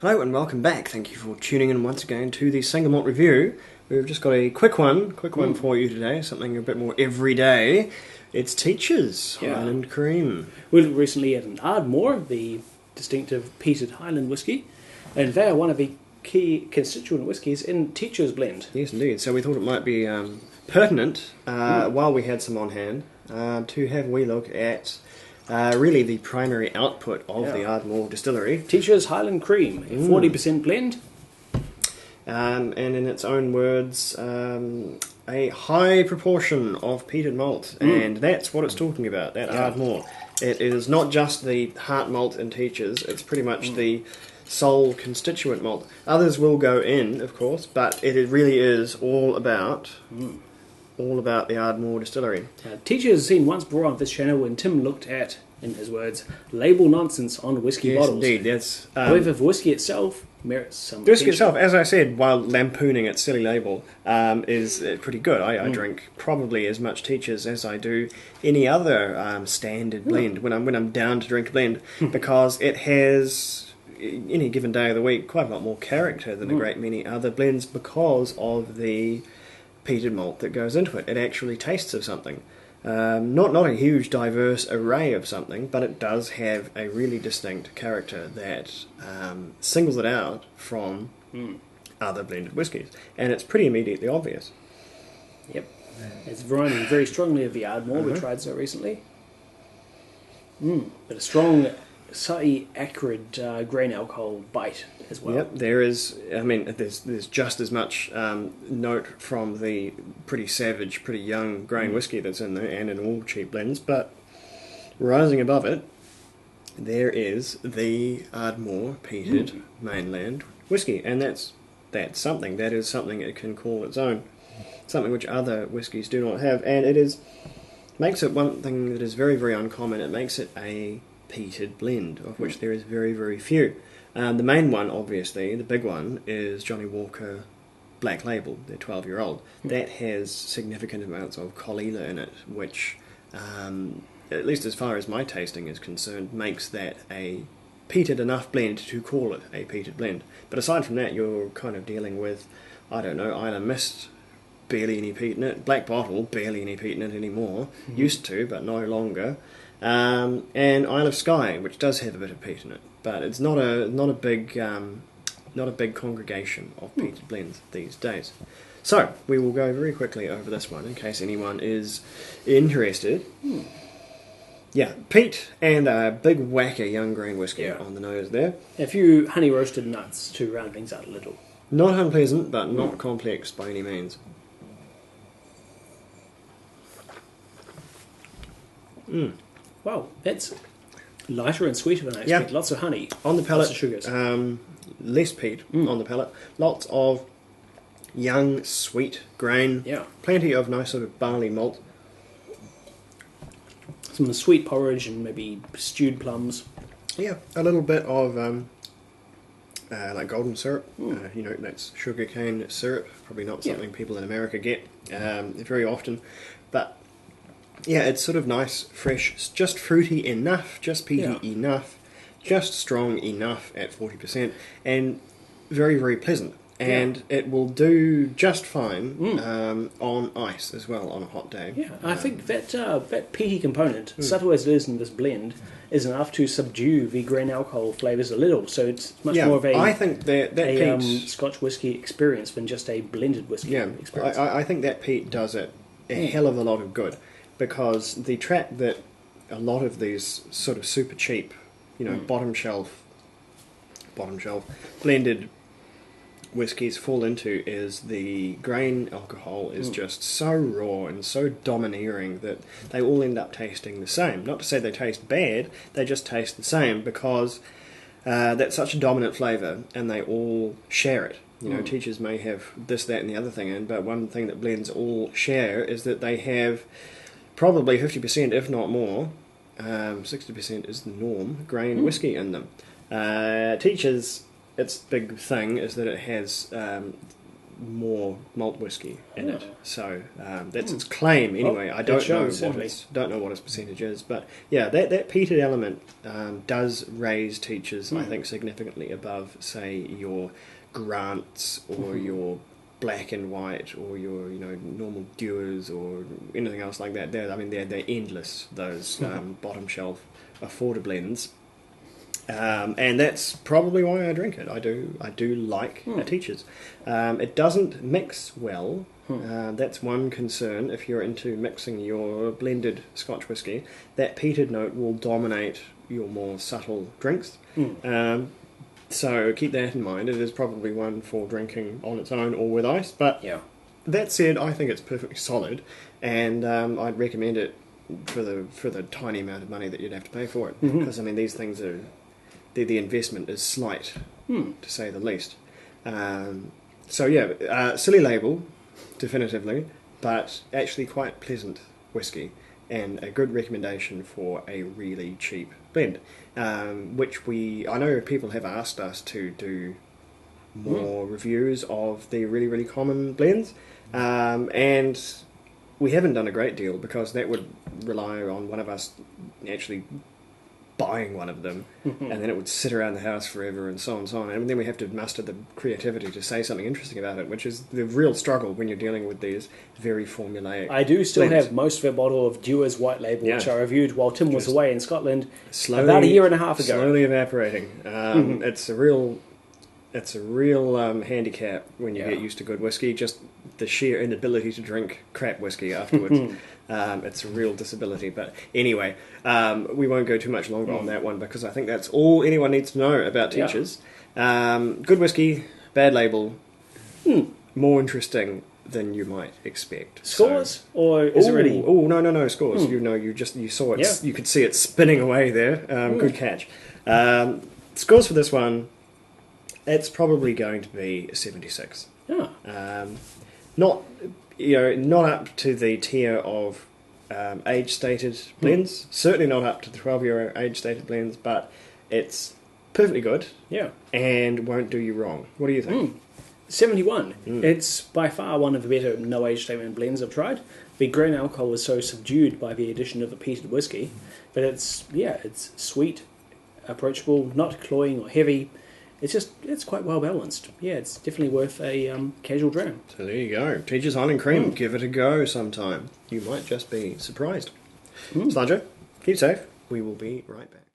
Hello and welcome back. Thank you for tuning in once again to the Single Malt Review. We've just got a quick one for you today, something a bit more everyday. It's Teacher's Highland Cream. We looked recently at an Ardmore, the distinctive peated Highland whisky, and they are one of the key constituent whiskies in Teacher's blend. Yes, indeed. So we thought it might be pertinent, while we had some on hand, to have a wee look at really the primary output of the Ardmore distillery. Teacher's Highland Cream, a 40% blend. And in its own words, a high proportion of peated malt, and that's what it's talking about, that Ardmore. It is not just the heart malt in Teachers, it's pretty much the sole constituent malt. Others will go in, of course, but it really is all about the Ardmore distillery. Teacher has seen once brought on this channel when Tim looked at, in his words, label nonsense on whisky bottles. Yes, indeed. That's, however, the whisky itself merits some the whisky attention. itself, as I said, while lampooning its silly label, is pretty good. I drink probably as much Teachers as I do any other standard blend when I'm down to drink a blend, because it has, any given day of the week, quite a lot more character than a great many other blends because of the peated malt that goes into it. It actually tastes of something. Not a huge diverse array of something, but it does have a really distinct character that singles it out from other blended whiskies, and it's pretty immediately obvious. Yep. It's reminding very strongly of the Ardmore we tried so recently. But a strong, slightly acrid grain alcohol bite as well. Yep, there is. I mean, there's just as much note from the pretty savage, pretty young grain whiskey that's in there, and in all cheap blends. But rising above it, there is the Ardmore peated mainland whiskey, and that's something. That is something it can call its own. Something which other whiskies do not have, and makes it one thing that is very, very uncommon. It makes it a peated blend, of which there is very, very few. The main one, obviously, the big one, is Johnny Walker Black Label, the 12-year-old. That has significant amounts of colilla in it, which, at least as far as my tasting is concerned, makes that a peated enough blend to call it a peated blend. But aside from that, you're kind of dealing with, I don't know, Island Mist, barely any peat in it, Black Bottle, barely any peat in it anymore, used to, but no longer, and Isle of Skye, which does have a bit of peat in it. But it's not a big congregation of peated blends these days. So we will go very quickly over this one in case anyone is interested. Yeah, peat and a big whacker young grain whiskey on the nose there. A few honey roasted nuts to round things out a little. Not unpleasant, but not complex by any means. Wow, that's lighter and sweeter than I expected. Lots of honey. On the palate, lots of sugars. Less peat on the palate. Lots of young, sweet grain. Yeah. Plenty of nice sort of barley malt. Some sweet porridge and maybe stewed plums. Yeah, a little bit of like golden syrup. That's sugarcane syrup. Probably not something people in America get very often. But yeah, it's sort of nice, fresh, just fruity enough, just peaty enough, just strong enough at 40%, and very, very pleasant. And it will do just fine on ice as well on a hot day. Yeah, I think that peaty component, subtle as it is in this blend, is enough to subdue the grain alcohol flavours a little. So it's much more of a I think that peat, Scotch whisky experience than just a blended whisky experience. I think that peat does it a hell of a lot of good, because the trap that a lot of these sort of super cheap, bottom shelf blended whiskies fall into is the grain alcohol is just so raw and so domineering that they all end up tasting the same. Not to say they taste bad, they just taste the same because that's such a dominant flavour and they all share it. Teachers may have this, that and the other thing in, but one thing that blends all share is that they have probably 50%, if not more, 60% is the norm, grain whiskey in them. Teachers, its big thing is that it has more malt whiskey in it. So that's its claim anyway. I don't know what its percentage is, but yeah, that peated element does raise teachers, I think, significantly above, say, your Grants or your black and white or your normal Dewars or anything else like that. They're endless, those bottom shelf afforder blends. And that's probably why I drink it. I do like a Teacher's. It doesn't mix well. That's one concern if you're into mixing your blended Scotch whisky. That peated note will dominate your more subtle drinks. So keep that in mind. It is probably one for drinking on its own or with ice. But that said, I think it's perfectly solid, and I'd recommend it for the tiny amount of money that you'd have to pay for it. Because these things are the investment is slight, to say the least. Silly label, definitively, but actually quite pleasant whiskey, and a good recommendation for a really cheap blend, which I know people have asked us to do more reviews of the really, really common blends, and we haven't done a great deal because that would rely on one of us actually buying one of them, and then it would sit around the house forever and so on and so on, and then we have to muster the creativity to say something interesting about it, which is the real struggle when you're dealing with these very formulaic I do still blends. have most of a bottle of Dewar's White Label, which I reviewed while Tim was away in Scotland About about a year and a half ago. Slowly evaporating. It's a real handicap when you get used to good whiskey, just the sheer inability to drink crap whiskey afterwards. It's a real disability. But anyway, we won't go too much longer on that one because I think that's all anyone needs to know about Teachers. Good whiskey, bad label, more interesting than you might expect. Scores? Or is it really... Oh, no, scores. You saw it. You could see it spinning away there. Good catch. Scores for this one, it's probably going to be 76. Not up to the tier of age-stated blends. Certainly not up to the 12-year age-stated blends, but it's perfectly good. And won't do you wrong. What do you think? 71. It's by far one of the better no-age statement blends I've tried. The grain alcohol is so subdued by the addition of a peated whiskey, but it's sweet, approachable, not cloying or heavy. It's quite well balanced. Yeah, it's definitely worth a casual dram. So there you go. Teacher's Highland Cream. Give it a go sometime. You might just be surprised. Slanjo, keep safe. We will be right back.